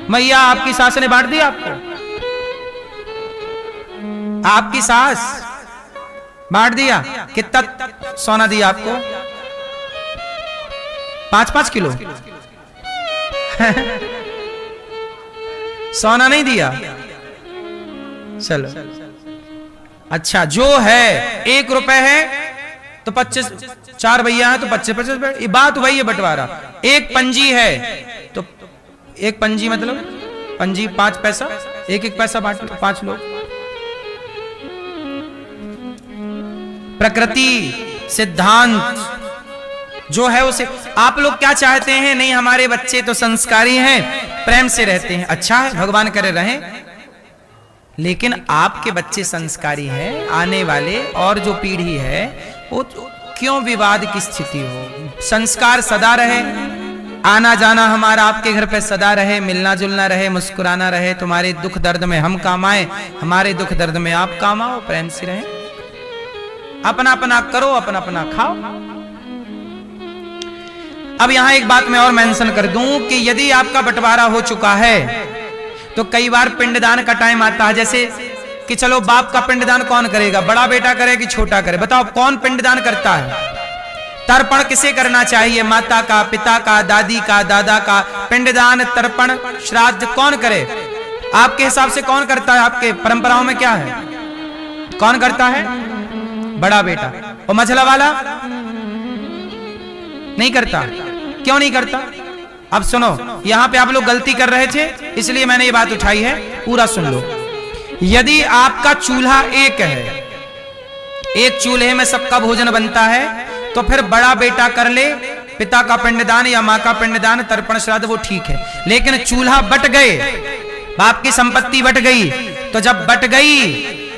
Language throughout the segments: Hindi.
मैया आपकी सास ने बांट दिया आपको? आपकी सास बांट दिया? कितना सोना दिया आपको? 5-5 किलो सोना नहीं दिया? चलो अच्छा, जो है 1 रुपए है तो 25, 4 भैया है तो 25-25, ये बात वही है बंटवारा। 1 पंजी है तो 1 पंजी मतलब पंजी 5 पैसा, 1-1 पैसा बांट 5 लोग। प्रकृति सिद्धांत जो है उसे आप लोग क्या चाहते हैं? नहीं हमारे बच्चे तो संस्कारी हैं, प्रेम से रहते हैं, अच्छा है, भगवान करे रहें। लेकिन आपके बच्चे संस्कारी हैं, आने वाले और जो पीढ़ी है वो क्यों विवाद की स्थिति हो? संस्कार सदा रहे, आना जाना हमारा आपके घर पे सदा रहे, मिलना जुलना रहे, मुस्कुराना रहे, तुम्हारे दुख दर्द में हम काम आए, हमारे दुख दर्द में आप काम आओ, प्रेम से रहे, अपना अपना करो, अपना अपना खाओ। अब यहां एक बात मैं और मेंशन कर दूं कि यदि आपका बंटवारा हो चुका है तो कई बार पिंडदान का टाइम आता है, जैसे कि चलो बाप का पिंडदान कौन करेगा? बड़ा बेटा करे कि छोटा करे? बताओ कौन पिंडदान करता है? तर्पण किसे करना चाहिए? माता का, पिता का, दादी का, दादा का पिंडदान, तर्पण, श्राद्ध कौन करे? आपके हिसाब से कौन करता है? आपके परंपराओं में क्या है? कौन करता है? बड़ा बेटा। और मझला वाला नहीं करता? क्यों नहीं करता? अब सुनो, यहां पे आप लोग गलती कर रहे थे इसलिए मैंने ये बात उठाई है, पूरा सुन लो। यदि आपका चूल्हा एक है, एक चूल्हे में सबका भोजन बनता है, तो फिर बड़ा बेटा कर ले पिता का पिंडदान या मां का पिंडदान, तर्पण श्राद्ध, वो ठीक है। लेकिन चूल्हा बट गए, बाप की संपत्ति बट गई, तो जब बट गई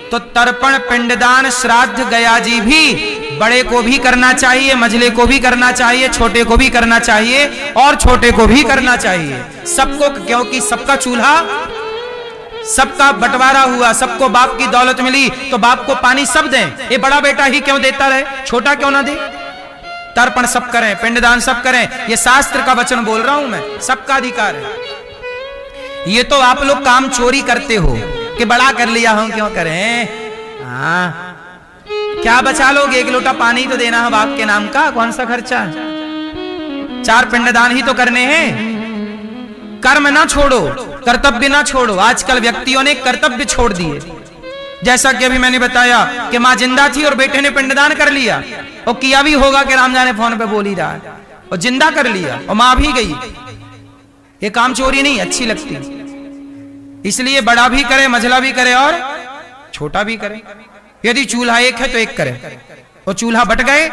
तो तर्पण, पिंडदान, श्राद्ध, गयाजी भी बड़े को भी करना चाहिए, मझले को भी करना चाहिए, छोटे को भी करना चाहिए और छोटे को भी करना चाहिए, सबको, क्योंकि सबका चूल्हा, सबका बंटवारा हुआ, सबको बाप की दौलत मिली, तो बाप को पानी सब दें। ये बड़ा बेटा ही क्यों देता रहे, छोटा क्यों ना दे? तर्पण सब करें, पिंडदान सब करें, ये शास्त्र का वचन बोल रहा हूं मैं, सबका अधिकार है। ये तो आप लोग काम चोरी करते हो कि बड़ा कर लिया, हम क्यों करें? हाँ, क्या बचा लोगे? 1 लोटा पानी तो देना है बाप के नाम का, कौन सा खर्चा? 4 पिंडदान ही तो करने हैं। कर्म ना छोड़ो, कर्तव्य ना छोड़ो। आजकल व्यक्तियों ने कर्तव्य छोड़ दिए, जैसा कि अभी मैंने बताया कि मां जिंदा थी और बेटे ने पिंडदान कर लिया, और किया भी होगा कि राम जाने फोन पे बोल ही रहा है, और जिंदा कर लिया और मां भी गई। ये काम चोरी नहीं अच्छी लगती, इसलिए बड़ा भी करे, मझला भी करे और छोटा भी करे। यदि चूल्हा एक है तो एक करे, और चूल्हा बट गए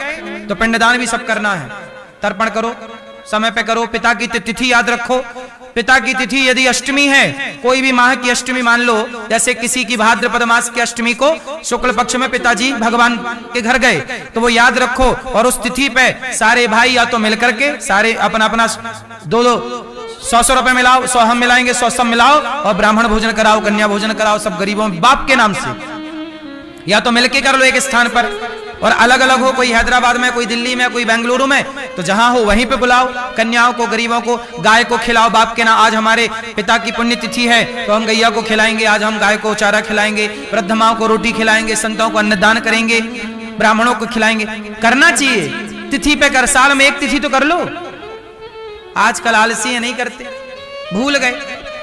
तो पिंडदान भी सब करना है। तर्पण करो, समय पे करो। पिता की तिथि याद रखो। पिता की तिथि यदि अष्टमी है, कोई भी माह की अष्टमी मान लो, जैसे किसी की भाद्रपद मास की अष्टमी को शुक्ल पक्ष में पिताजी भगवान के घर गए, तो वो याद रखो, और उस तिथि पे सारे भाई या तो मिलकर के सारे अपना अपना 2-2 100 रुपए मिलाओ, 100 हम मिलाएंगे, 100 सब मिलाओ, और ब्राह्मण भोजन कराओ, कन्या भोजन कराओ, सब गरीबों बाप के नाम से। या तो मिलके कर लो एक स्थान पर, और अलग अलग हो, कोई हैदराबाद में, कोई दिल्ली में, कोई बेंगलुरु में, तो जहां हो वहीं पे बुलाओ। कन्याओं को, गरीबों को, गाय को खिलाओ बाप के नाम। आज हमारे पिता की पुण्य तिथि है तो हम गैया को खिलाएंगे, आज हम गाय को चारा खिलाएंगे, वृद्ध माओं को रोटी खिलाएंगे, संतों को अन्नदान करेंगे, ब्राह्मणों को खिलाएंगे। करना चाहिए, तिथि पे कर, साल में एक तिथि तो कर लो। आजकल आलसी है, नहीं करते, भूल गए,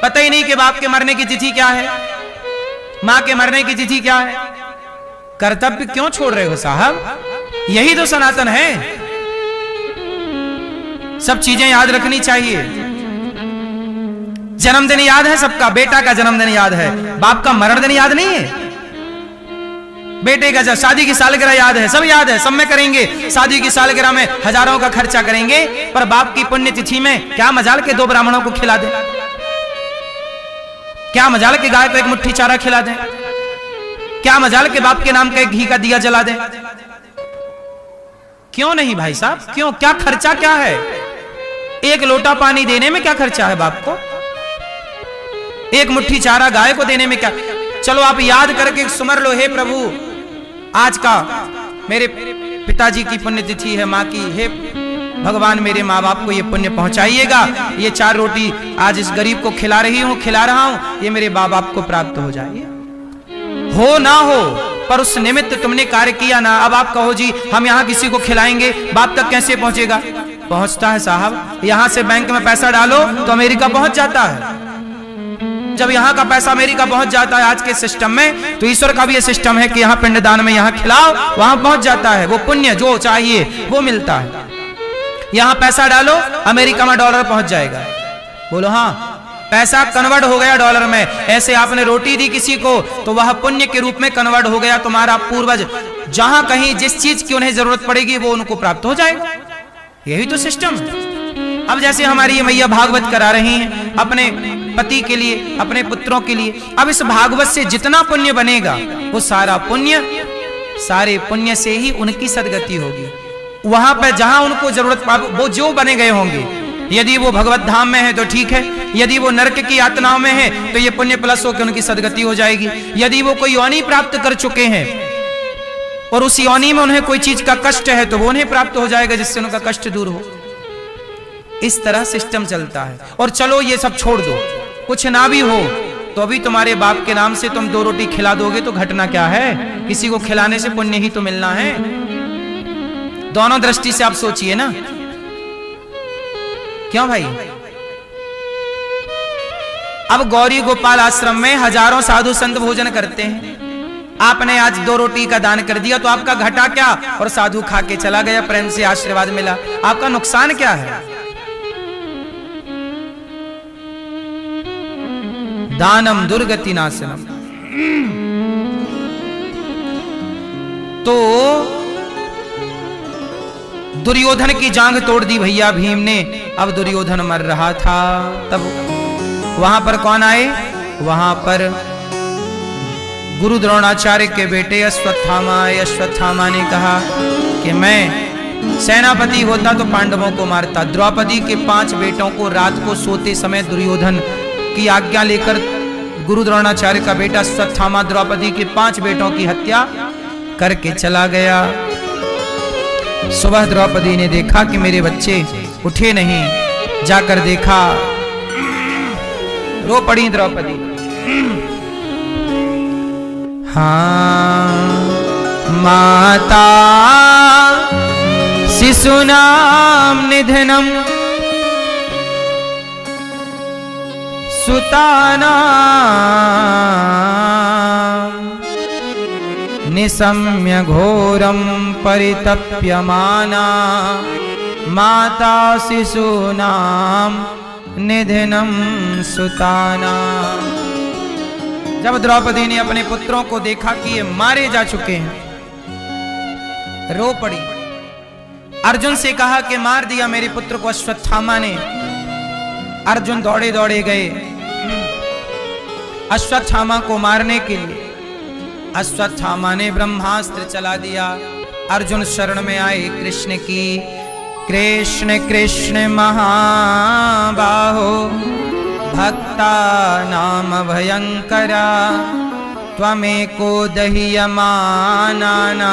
पता ही नहीं कि बाप के मरने की तिथि क्या है, मां के मरने की तिथि क्या है। कर्तव्य क्यों छोड़ रहे हो साहब? यही तो सनातन है। सब चीजें याद रखनी चाहिए। जन्मदिन याद है सबका, बेटा का जन्मदिन याद है, बाप का मरण दिन याद नहीं है। बेटे का शादी की सालगिरह याद है, सब याद है, सब में करेंगे। शादी की सालगिरह में हजारों का खर्चा करेंगे, पर बाप की पुण्य तिथि में क्या मजाल के 2 ब्राह्मणों को खिला दें, क्या मजाल के गाय को 1 मुट्ठी चारा खिला दें, क्या मजाल के बाप के नाम का 1 घी का दिया जला दें। क्यों नहीं भाई साहब, क्यों? क्या खर्चा क्या है? 1 लोटा पानी देने में क्या खर्चा है बाप को? 1 मुट्ठी चारा गाय को देने में क्या? चलो आप याद करके सुमर लो, हे प्रभु आज का मेरे पिताजी की पुण्यतिथि है, मां की, हे भगवान मेरे माँ बाप को ये पुण्य पहुंचाइएगा, ये 4 रोटी आज इस गरीब को खिला रहा हूं, ये मेरे माँ बाप को प्राप्त हो जाए। हो ना हो पर उस निमित्त तुमने कार्य किया ना। अब आप कहो जी हम यहाँ किसी को खिलाएंगे, बाप तक कैसे पहुंचेगा? पहुंचता है साहब। यहां से बैंक में पैसा डालो तो अमेरिका पहुंच जाता है। जब यहाँ का पैसा अमेरिका पहुंच जाता है आज के सिस्टम में, तो ईश्वर का भी ये सिस्टम है कि यहाँ पिंडदान में यहाँ खिलाओ, वहां पहुंच जाता है वो पुण्य, जो चाहिए वो मिलता है। यहाँ पैसा डालो अमेरिका में डॉलर पहुंच जाएगा। बोलो हाँ, पैसा कन्वर्ट हो गया डॉलर में। ऐसे आपने रोटी दी किसी को तो वह पुण्य के रूप में कन्वर्ट हो गया। तुम्हारा पूर्वज जहां कहीं जिस चीज की उन्हें जरूरत पड़ेगी वो उनको प्राप्त हो जाएगा। यही तो सिस्टम है। अब जैसे हमारी ये मैया भागवत करा रही हैं अपने पति के लिए, अपने पुत्रों के लिए। अब इस भागवत से जितना पुण्य बनेगा वो सारा पुण्य, सारे पुण्य से ही उनकी सदगति होगी। वहां पर जहां उनको जरूरत वो जो बने गए होंगे, यदि वो भगवत धाम में है तो ठीक है, यदि वो नरक की यातनाओं में है तो ये पुण्य प्लस होकर उनकी सदगति हो जाएगी। यदि वो कोई योनि प्राप्त कर चुके हैं और उस योनि में उन्हें कोई चीज का कष्ट है तो वो उन्हें प्राप्त हो जाएगा, जिससे उनका कष्ट दूर हो। इस तरह सिस्टम चलता है। और चलो ये सब छोड़ दो, कुछ ना भी हो तो अभी तुम्हारे बाप के नाम से तुम 2 रोटी खिला दोगे तो घटना क्या है? किसी को खिलाने से पुण्य ही तो मिलना है। दोनों दृष्टि से आप सोचिए ना, क्यों भाई? अब गौरी गोपाल आश्रम में हजारों साधु संत भोजन करते हैं। आपने आज 2 रोटी का दान कर दिया तो आपका घटा क्या? और साधु खा के चला गया, प्रेम से आशीर्वाद मिला, आपका नुकसान क्या है? दानम दुर्गति नाशनम। तो दुर्योधन की जांघ तोड़ दी भैया भीम ने। अब दुर्योधन मर रहा था, तब वहां पर कौन आए? वहां पर गुरु द्रोणाचार्य के बेटे अश्वत्थामा आए। अश्वत्थामा ने कहा कि मैं सेनापति होता तो पांडवों को मारता। द्रौपदी के 5 बेटों को रात को सोते समय दुर्योधन की आज्ञा लेकर गुरु द्रोणाचार्य का बेटा अश्वत्थामा द्रौपदी के 5 बेटों की हत्या करके चला गया। सुबह द्रौपदी ने देखा कि मेरे बच्चे उठे नहीं, जाकर देखा, रो पड़ी द्रौपदी। हाँ, माता शिशुनाम निधनम सुताना निशम्य घोरम परितप्यमाना माता शिशूनाम निधनम सुताना। जब द्रौपदी ने अपने पुत्रों को देखा कि ये मारे जा चुके हैं, रो पड़ी। अर्जुन से कहा कि मार दिया मेरे पुत्र को अश्वत्थामा ने। अर्जुन दौड़े दौड़े गए अश्वत्थामा को मारने के लिए। अश्वत्थामा ने ब्रह्मास्त्र चला दिया। अर्जुन शरण में आए कृष्ण की। कृष्ण कृष्ण महाबाहो भक्ता नाम भयंकरा त्वमेको दह्यमानाना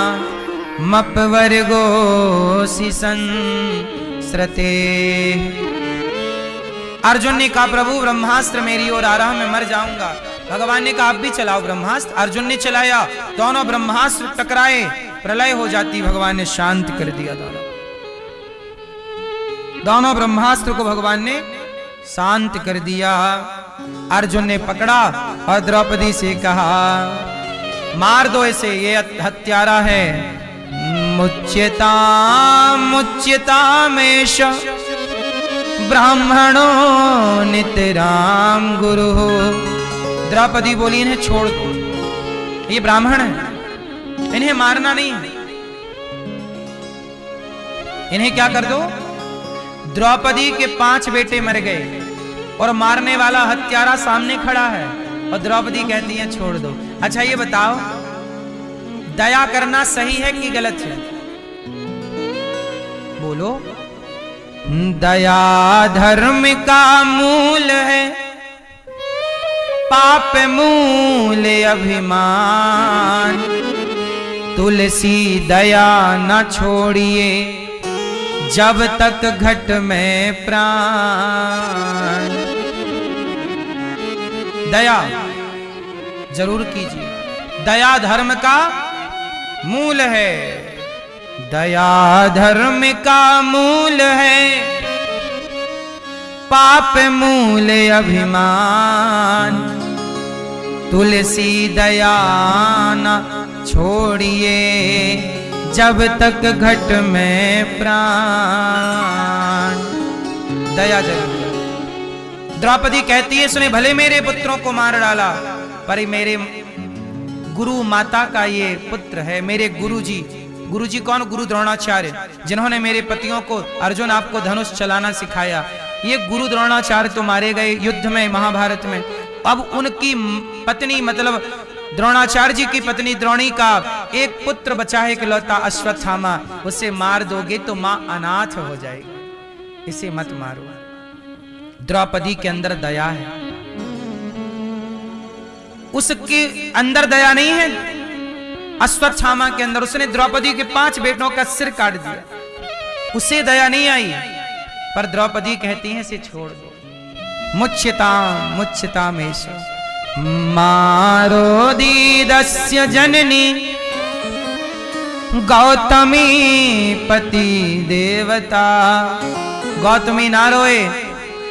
मपवर्गोऽसि संसृते। अर्जुन ने कहा प्रभु ब्रह्मास्त्र मेरी ओर आ रहा, मैं मर जाऊंगा। भगवान ने कहा आप भी चलाओ ब्रह्मास्त्र। अर्जुन ने चलाया, दोनों ब्रह्मास्त्र टकराए, प्रलय हो जाती। भगवान ने शांत कर दिया दोनों ब्रह्मास्त्र को भगवान ने शांत कर दिया। अर्जुन ने पकड़ा और द्रौपदी से कहा मार दो इसे, ये हत्यारा है। मुच्यता मुच्यतामेष ब्राह्मणो नितराम गुरु। द्रौपदी बोली इन्हें छोड़ दो, ये ब्राह्मण है, इन्हें मारना नहीं है। इन्हें क्या कर दो? द्रौपदी के 5 बेटे मर गए और मारने वाला हत्यारा सामने खड़ा है और द्रौपदी कहती है छोड़ दो। अच्छा ये बताओ, दया करना सही है कि गलत है? बोलो। दया धर्म का मूल है, पाप मूल अभिमान। तुलसी दया न छोड़िए, जब तक घट में प्राण। दया जरूर कीजिए, दया धर्म का मूल है, दया धर्म का मूल है, पाप मूल अभिमान। तुलसी दया न छोड़िए, जब तक घट में प्राण। दया जरूर। द्रौपदी कहती है, उसने भले मेरे पुत्रों को मार डाला, पर मेरे गुरु माता का ये पुत्र है, मेरे गुरुजी। गुरुजी कौन? गुरु द्रोणाचार्य, जिन्होंने मेरे पतियों को, अर्जुन आपको धनुष चलाना सिखाया। ये गुरु द्रोणाचार्य तो मारे गए युद्ध में, महाभारत में। अब उनकी पत्नी, मतलब द्रोणाचार्य जी की पत्नी द्रोणी का एक पुत्र बचा है, इकलौता अश्वत्थामा, उसे मार दोगे तो मां अनाथ हो जाएगी, इसे मत मारो। द्रौपदी के अंदर दया है, उसके अंदर दया नहीं है। अश्वत्थामा के अंदर उसने द्रौपदी के 5 बेटों का सिर काट दिया, उसे दया नहीं आई। पर द्रौपदी कहती है, इसे छोड़ दो। मुच्यताम मुच्यतामेष मारो दीदस्य जननी, गौतमी पति देवता। गौतमी ना रोए,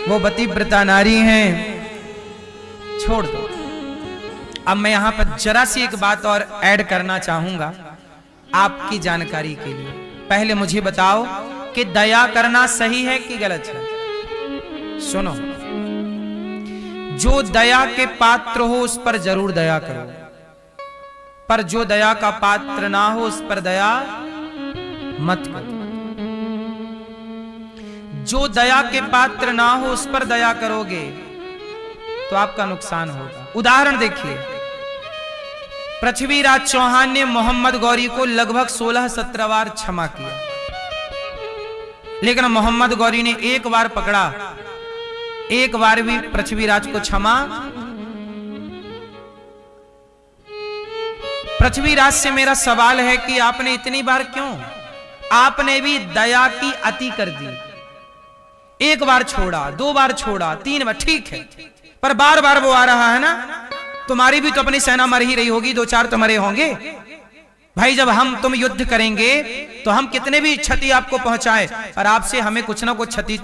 वो पतिव्रता नारी हैं, छोड़ दो। अब मैं यहां पर जरा सी एक बात और ऐड करना चाहूंगा आपकी जानकारी के लिए। पहले मुझे बताओ कि दया करना सही है कि गलत है? सुनो, जो दया के पात्र हो उस पर जरूर दया करो, पर जो दया का पात्र ना हो उस पर दया मत करो। जो दया के पात्र ना हो उस पर दया करोगे तो आपका नुकसान होगा। उदाहरण देखिए, पृथ्वीराज चौहान ने मोहम्मद गौरी को लगभग 16-17 बार क्षमा किया, लेकिन मोहम्मद गौरी ने एक बार पकड़ा, एक बार भी पृथ्वीराज को क्षमा। पृथ्वीराज से मेरा सवाल है कि आपने इतनी बार क्यों? आपने भी दया की अति कर दी। एक बार छोड़ा, 2 बार छोड़ा, 3 बार, ठीक है, पर बार बार वो आ रहा है ना। तुम्हारी भी तो अपनी सेना मर ही रही होगी, 2-4 तो मरे होंगे भाई। जब हम तुम युद्ध करेंगे तो हम कितने भी क्षति आपको पहुंचाए, पर आपसे हमें कुछ ना कुछ क्षति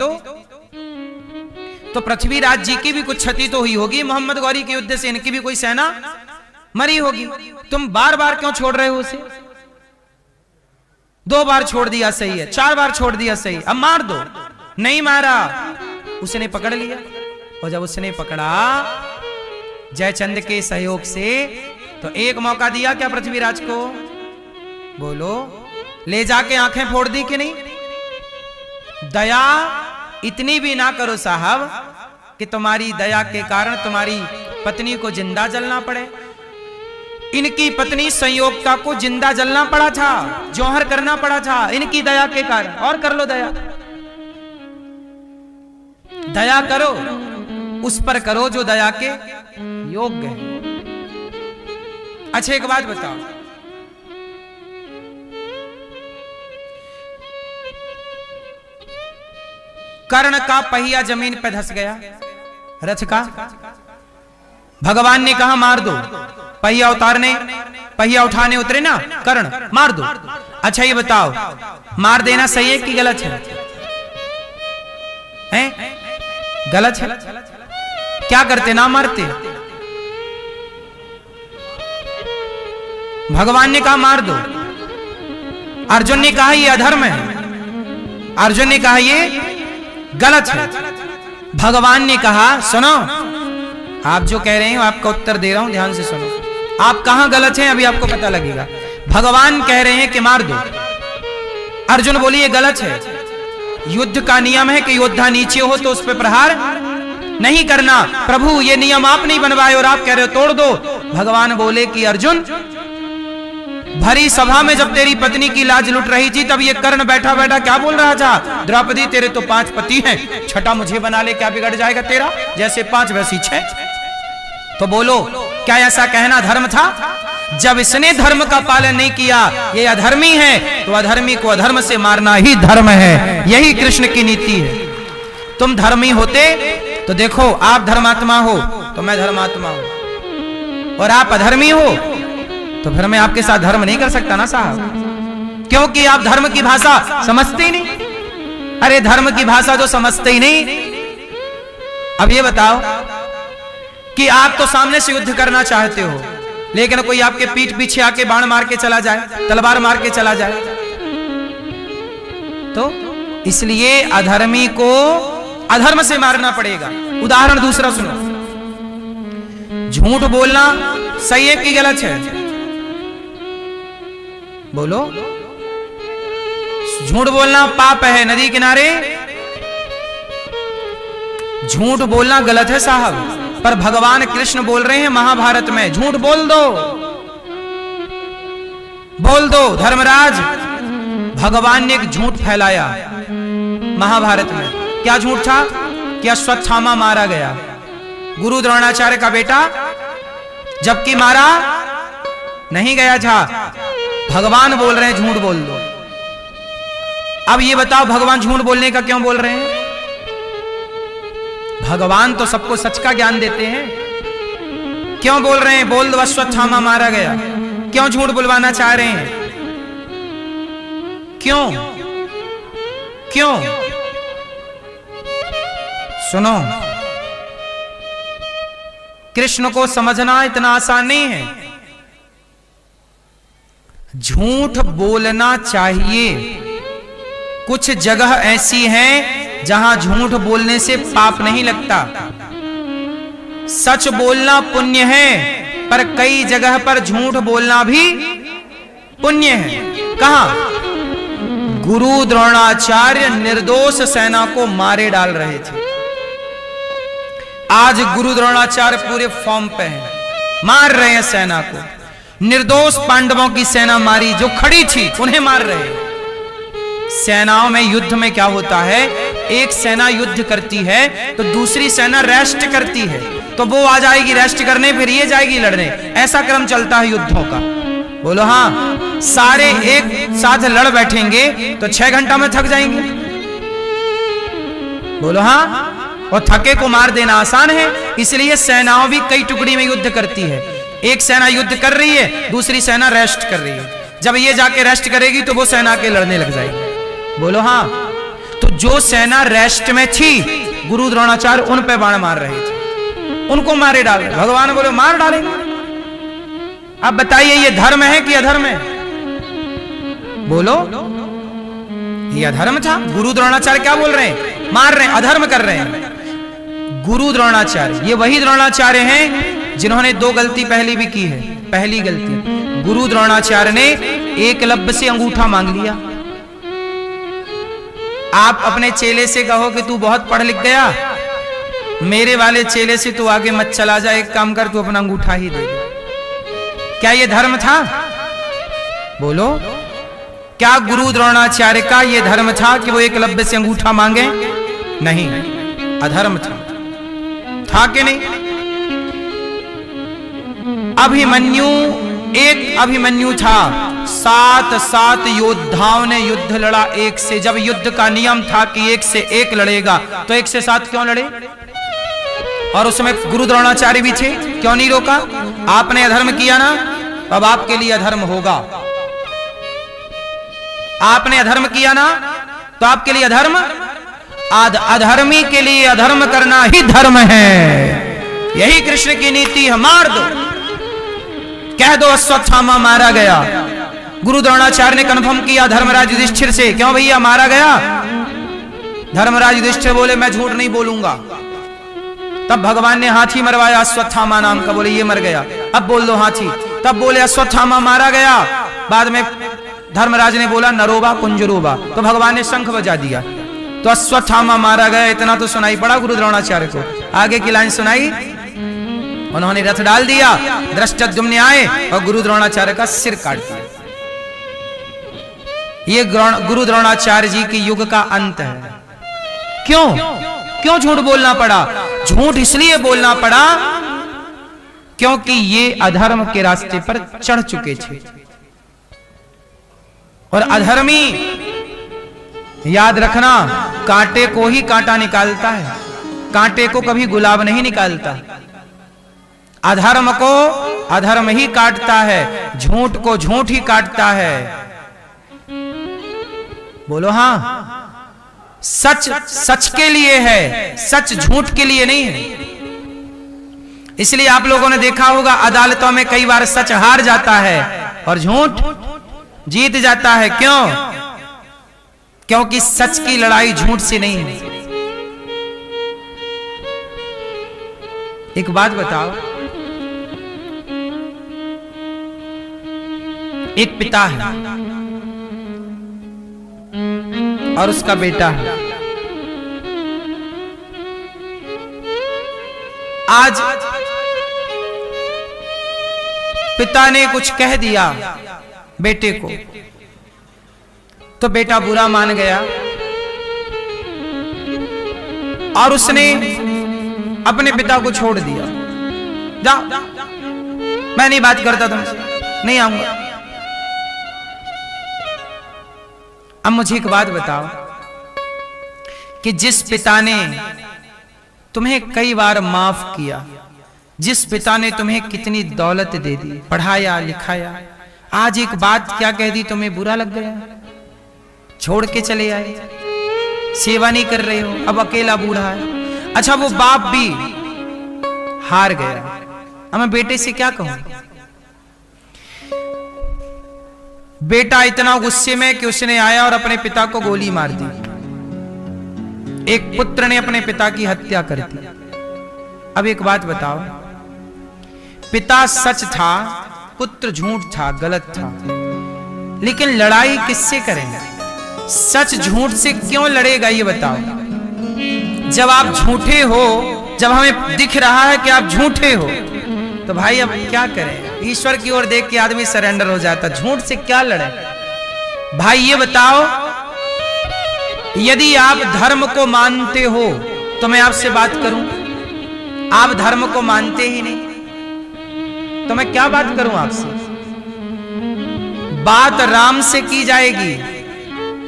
तो पृथ्वीराज जी की भी कुछ क्षति तो हुई होगी। मोहम्मद गौरी के युद्ध से इनकी भी कोई सेना मरी होगी। तुम बार बार क्यों छोड़ रहे हो उसे? 2 बार छोड़ दिया सही है, 4 बार छोड़ दिया सही, अब मार दो। नहीं मारा, उसने पकड़ लिया, और जब उसने पकड़ा जयचंद के सहयोग से, तो एक मौका दिया क्या पृथ्वीराज को? बोलो, ले जाके आंखें फोड़ दी कि नहीं? दया इतनी भी ना करो साहब कि तुम्हारी दया के कारण तुम्हारी पत्नी को जिंदा जलना पड़े। इनकी पत्नी संयोगता को जिंदा जलना पड़ा था, जौहर करना पड़ा था इनकी दया के कारण। और कर लो दया, दया करो, उस पर करो जो दया के योग्य है। अच्छा एक बात बताओ, कर्ण का पहिया जमीन पे धंस गया, रथ का। भगवान ने कहा मार दो, पहिया उठाने उतरे ना कर्ण, मार दो। अच्छा ये बताओ, मार देना सही है कि गलत है? हैं? गलत है। क्या करते? ना मारते। भगवान ने कहा मार दो, अर्जुन ने कहा ये अधर्म है, अर्जुन ने कहा ये गलत है। भगवान ने कहा सुनो, आप जो कह रहे हो आपका उत्तर दे रहा हूं, ध्यान से सुनो। आप कहां गलत हैं अभी आपको पता लगेगा। भगवान कह रहे हैं कि मार दो, अर्जुन बोली ये गलत है। युद्ध का नियम है कि योद्धा नीचे हो तो उस पर प्रहार नहीं करना। प्रभु ये नियम आप नहीं बनवाए और आप कह रहे हो तोड़ दो। भगवान बोले कि अर्जुन, भरी सभा में जब तेरी पत्नी की लाज लुट रही थी तब ये कर्ण बैठा बैठा क्या बोल रहा था? द्रौपदी तेरे तो 5 पति हैं, छठा मुझे बना ले, क्या बिगड़ जाएगा तेरा? जैसे 5 वैसी 6। तो बोलो, क्या ऐसा कहना धर्म था? जब इसने धर्म का पालन नहीं किया, ये अधर्मी है, तो अधर्मी को अधर्म से मारना ही धर्म है। यही कृष्ण की नीति है। तुम धर्मी होते तो देखो, आप धर्मात्मा हो तो मैं धर्मात्मा हूं, और आप अधर्मी हो तो फिर मैं आपके साथ धर्म नहीं कर सकता ना साहब, क्योंकि आप धर्म की भाषा समझते ही नहीं। अरे धर्म की भाषा जो समझते ही नहीं। अब ये बताओ कि आप तो सामने से युद्ध करना चाहते हो, लेकिन कोई आपके पीठ पीछे आके बाण मार के चला जाए, तलवार मार के चला जाए, तो इसलिए अधर्मी को अधर्म से मारना पड़ेगा। उदाहरण दूसरा सुनो। झूठ बोलना सही है कि गलत है? बोलो। झूठ बोलना पाप है नदी किनारे, झूठ बोलना गलत है साहब, पर भगवान कृष्ण बोल रहे हैं महाभारत में, झूठ बोल दो, बोल दो। धर्मराज, भगवान ने एक झूठ फैलाया महाभारत में। क्या झूठ था? कि अश्वत्थामा मारा गया, गुरु द्रोणाचार्य का बेटा, जबकि मारा नहीं गया था। भगवान बोल रहे हैं झूठ बोल दो। अब ये बताओ, भगवान झूठ बोलने का क्यों बोल रहे हैं? भगवान तो सबको सच का ज्ञान देते हैं, क्यों बोल रहे हैं बोल दो अश्वत्थामा मारा गया? क्यों झूठ बुलवाना चाह रहे हैं? क्यों क्यों? सुनो, कृष्ण को समझना इतना आसान नहीं है। झूठ बोलना चाहिए। कुछ जगह ऐसी हैं जहां झूठ बोलने से पाप नहीं लगता। सच बोलना पुण्य है, पर कई जगह पर झूठ बोलना भी पुण्य है। कहां? गुरु द्रोणाचार्य निर्दोष सेना को मारे डाल रहे थे। आज गुरु द्रोणाचार्य पूरे फॉर्म पे हैं, मार रहे हैं सेना को। निर्दोष पांडवों की सेना मारी, जो खड़ी थी उन्हें मार रहे हैं। सेनाओं में युद्ध में क्या होता है, एक सेना युद्ध करती है तो दूसरी सेना रेस्ट करती है, तो वो आ जाएगी रेस्ट करने, फिर ये जाएगी लड़ने। ऐसा क्रम चलता है युद्धों का। बोलो हाँ। सारे एक साथ लड़ बैठेंगे तो 6 घंटा में थक जाएंगे। बोलो हाँ। और थके को मार देना आसान है, इसलिए सेनाओं भी कई टुकड़ी में युद्ध करती है। एक सेना युद्ध कर रही है, दूसरी सेना रेस्ट कर रही है। जब ये जाके रेस्ट करेगी तो वो सेना के लड़ने लग जाएगी। बोलो हाँ। तो जो सेना रेस्ट में थी, गुरु द्रोणाचार्य उन पे बाण मार रहे थे, उनको मारे डाल रहे। भगवान बोले मार डालेंगे। अब बताइए ये धर्म है कि अधर्म है? बोलो, ये अधर्म था। गुरु द्रोणाचार्य क्या बोल रहे हैं? मार रहे हैं, अधर्म कर रहे हैं। गुरु द्रोणाचार्य ये वही द्रोणाचार्य हैं जिन्होंने 2 गलती पहले भी की है। पहली गलती, गुरु द्रोणाचार्य ने एकलव्य से अंगूठा मांग लिया। आप अपने चेले से कहो कि तू बहुत पढ़ लिख गया, मेरे वाले चेले से तू आगे मत चला जा, एक काम कर, तू अपना अंगूठा ही दे दे। क्या ये धर्म था? बोलो, क्या गुरु द्रोणाचार्य का ये धर्म था कि वो एकलव्य से अंगूठा मांगे? नहीं, अधर्म था कि नहीं? अभिमन्यु, एक अभिमन्यु था, 7 योद्धाओं ने युद्ध लड़ा एक से। जब युद्ध का नियम था कि 1 से 1 लड़ेगा, तो 1 से 7 क्यों लड़े? और उसमें गुरु द्रोणाचार्य भी थे, क्यों नहीं रोका? आपने अधर्म किया ना, तो अब आपके लिए अधर्म होगा। आपने अधर्म किया ना, तो आपके लिए अधर्म। अधर्मी के लिए अधर्म करना ही धर्म है। यही कृष्ण की नीति है। मार दो, कह दो अश्वत्थामा मारा गया। गुरु द्रोणाचार्य ने कन्फर्म किया धर्मराज युधिष्ठिर से, क्यों भैया मारा गया? धर्मराज युधिष्ठिर बोले मैं झूठ नहीं बोलूंगा। तब भगवान ने हाथी मरवाया अश्वत्थामा नाम का, बोले ये मर गया। अब बोल दो हाथी। तब बोले अश्वत्थामा मारा गया। बाद में धर्मराज ने बोला नरोबा कुंजरोबा, तो भगवान ने शंख बजा दिया, तो अश्वत्थामा मारा गया। इतना तो सुनाई पड़ा गुरु द्रोणाचार्य को। आगे की लाइन सुनाई, उन्होंने रथ डाल दिया, धृष्टद्युम्न आए और गुरु द्रोणाचार्य का सिर काट दिया। ये गुरु द्रोणाचार्य जी के युग का अंत है। क्यों? क्यों झूठ बोलना पड़ा? झूठ इसलिए बोलना पड़ा क्योंकि ये अधर्म के रास्ते पर चढ़ चुके थे। और अधर्मी, याद रखना, कांटे को ही कांटा निकालता है, कांटे को कभी गुलाब नहीं निकालता। अधर्म को अधर्म ही काटता है, झूठ को झूठ ही काटता है। बोलो हां। सच सच के लिए है, सच झूठ के लिए नहीं है। इसलिए आप लोगों ने देखा होगा अदालतों में कई बार सच हार जाता है और झूठ जीत जाता है। क्यों? क्योंकि सच की लड़ाई झूठ से नहीं है। एक बात बताओ, एक पिता है और उसका बेटा है। आज पिता ने कुछ कह दिया बेटे को, तो बेटा बुरा मान गया और उसने अपने पिता को छोड़ दिया। जा, मैं नहीं बात करता तुमसे, नहीं आऊंगा। अब मुझे एक बात बताओ कि जिस पिता ने तुम्हें कई बार माफ किया, जिस पिता ने तुम्हें कितनी दौलत दे दी, पढ़ाया लिखाया, आज एक बात क्या कह दी, तुम्हें बुरा लग गया, छोड़ के चले आए, सेवा नहीं कर रहे हो, अब अकेला बूढ़ा है। अच्छा, वो बाप भी हार गया। अब मैं बेटे से क्या कहूं? बेटा इतना गुस्से में कि उसने आया और अपने पिता को गोली मार दी। एक पुत्र ने अपने पिता की हत्या कर दी। अब एक बात बताओ, पिता सच था, पुत्र झूठ था, गलत था, लेकिन लड़ाई किससे करेंगे? सच झूठ से क्यों लड़ेगा ये बताओ। जब आप झूठे हो, जब हमें दिख रहा है कि आप झूठे हो, तो भाई अब क्या करें? ईश्वर की ओर देख के आदमी सरेंडर हो जाता। झूठ से क्या लड़े भाई? ये बताओ, यदि आप धर्म को मानते हो तो मैं आपसे बात करूं, आप धर्म को मानते ही नहीं तो मैं क्या बात करूं आपसे? बात राम से की जाएगी,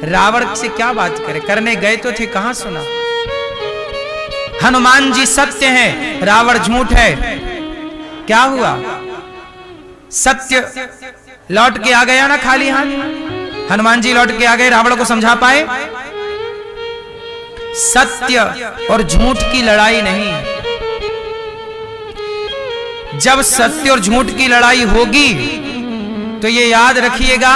रावण से क्या बात करें? करने गए तो थे, कहां सुना? हनुमान जी सत्य हैं, रावण झूठ है, क्या हुआ? सत्य लौट के आ गया ना खाली हाथ। हनुमान जी लौट के आ गए, रावण को समझा पाए? सत्य और झूठ की लड़ाई नहीं। जब सत्य और झूठ की लड़ाई होगी तो ये याद रखिएगा,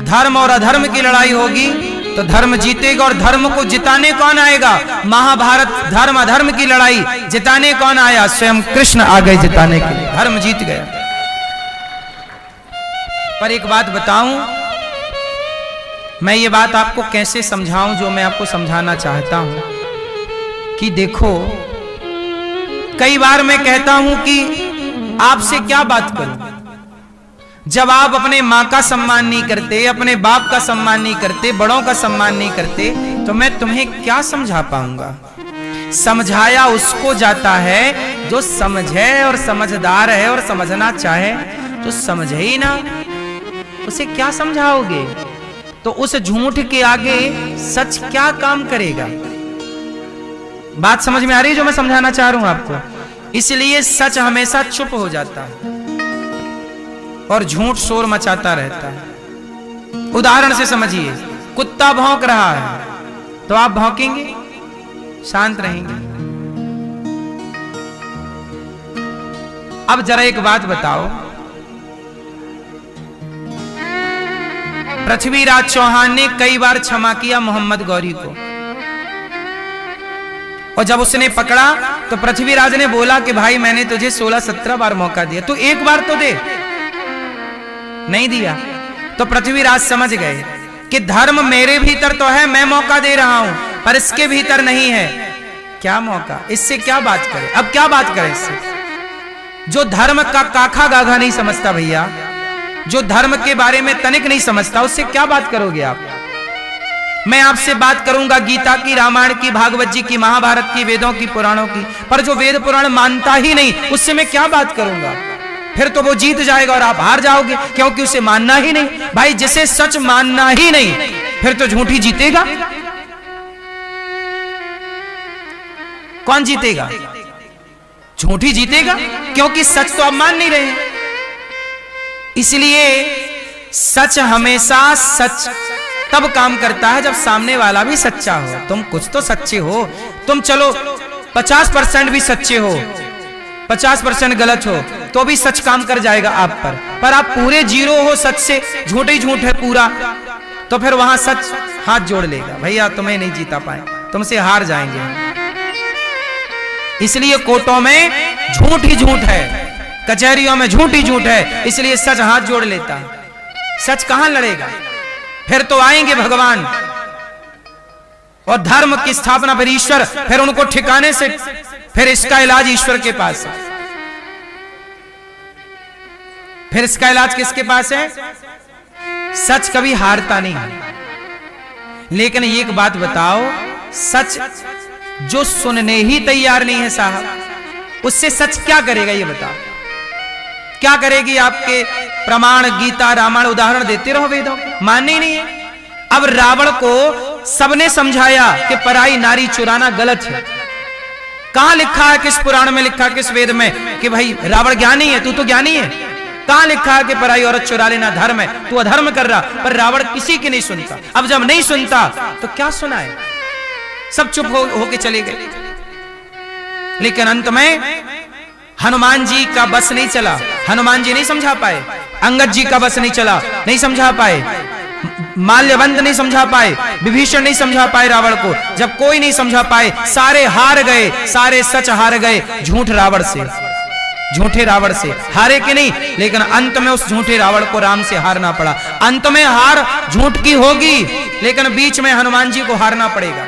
धर्म और अधर्म की लड़ाई होगी तो धर्म जीतेगा। और धर्म को जिताने कौन आएगा? महाभारत धर्म अधर्म की लड़ाई जिताने कौन आया? स्वयं कृष्ण आ गए जिताने के लिए, धर्म जीत गया। पर एक बात बताऊं, मैं ये बात आपको कैसे समझाऊं जो मैं आपको समझाना चाहता हूं कि देखो, कई बार मैं कहता हूं कि आपसे क्या बात करूं। जब आप अपने मां का सम्मान नहीं करते, अपने बाप का सम्मान नहीं करते, बड़ों का सम्मान नहीं करते, तो मैं तुम्हें क्या समझा पाऊंगा? समझाया उसको जाता है जो समझे और समझदार है और समझना चाहे, तो समझे ही ना, उसे क्या समझाओगे? तो उस झूठ के आगे सच क्या काम करेगा? बात समझ में आ रही है जो मैं समझाना चाह रहा हूं आपको? इसलिए सच हमेशा चुप हो जाता है और झूठ शोर मचाता रहता है। उदाहरण से समझिए, कुत्ता भौंक रहा है तो आप भौंकेंगे? शांत रहेंगे? अब जरा एक बात बताओ, पृथ्वीराज चौहान ने कई बार क्षमा किया मोहम्मद गौरी को, और जब उसने पकड़ा तो पृथ्वीराज ने बोला कि भाई मैंने तुझे 16-17 बार मौका दिया, तू एक बार तो दे। नहीं दिया तो पृथ्वीराज समझ गए कि धर्म मेरे भीतर तो है, मैं मौका दे रहा हूं, पर इसके भीतर नहीं है। क्या मौका? इससे क्या बात करें? अब क्या बात करें इससे? जो धर्म का काखा गाघा नहीं समझता भैया, जो धर्म के बारे में तनिक नहीं समझता, उससे क्या बात करोगे आप? मैं आपसे बात करूंगा गीता की, रामायण की, भागवत जी की, महाभारत की, वेदों की, पुराणों की, पर जो वेद पुराण मानता ही नहीं उससे मैं क्या बात करूंगा? फिर तो वो जीत जाएगा और आप हार जाओगे, क्योंकि उसे मानना ही नहीं। भाई जिसे सच मानना ही नहीं फिर तो झूठी जीतेगा। कौन जीतेगा? झूठी जीतेगा, क्योंकि सच तो आप मान नहीं रहे हैं। इसलिए सच हमेशा सच तब काम करता है जब सामने वाला भी सच्चा हो। तुम कुछ तो सच्चे हो, तुम चलो 50% भी सच्चे हो, 50% गलत हो तो भी सच काम कर जाएगा आप पर आप पूरे जीरो हो सच से, झूठ ही झूठ है पूरा, तो फिर वहां सच हाथ जोड़ लेगा, भैया तुम्हें नहीं जीता पाए, तुमसे हार जाएंगे। इसलिए कोर्टों में झूठ ही झूठ है, कचहरियों में झूठ ही झूठ है, इसलिए सच हाथ जोड़ लेता है। सच कहां लड़ेगा? फिर तो आएंगे भगवान और धर्म की स्थापना फिर ईश्वर, फिर उनको ठिकाने से, फिर इसका इलाज ईश्वर के पास है। फिर इसका इलाज किसके पास है? सच कभी हारता नहीं। लेकिन एक बात बताओ, सच जो सुनने ही तैयार नहीं है साहब, उससे सच क्या करेगा? ये बताओ, क्या करेगी? आपके प्रमाण गीता रामायण उदाहरण देते रहो, वेदों मानने ही नहीं है। अब रावण को सबने समझाया कि पराई नारी चुराना गलत है। कहां लिखा है, किस पुराण में लिखा, किस वेद में कि भाई रावण ज्ञानी है, तू तो ज्ञानी है? कहां लिखा है कि पराई औरत चुरा लेना धर्म है, तू अधर्म कर रहा? पर रावण किसी की नहीं सुनता। अब जब नहीं सुनता तो क्या सुनाए? सब चुप होके चले गए। लेकिन अंत में हनुमान जी का बस नहीं चला, हनुमान जी नहीं समझा पाए, अंगद जी का बस नहीं चला, नहीं समझा पाए, माल्यवंत नहीं समझा पाए, विभीषण नहीं समझा पाए रावण को। जब कोई नहीं समझा पाए, सारे हार गए, सारे सच हार गए झूठ रावण से, झूठे रावण से हारे कि नहीं? लेकिन अंत में उस झूठे रावण को राम से हारना पड़ा। अंत में हार झूठ की होगी, लेकिन बीच में हनुमान जी को हारना पड़ेगा।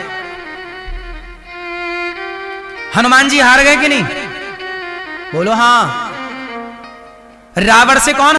हनुमान जी हार गए कि नहीं? बोलो हाँ। रावण से कौन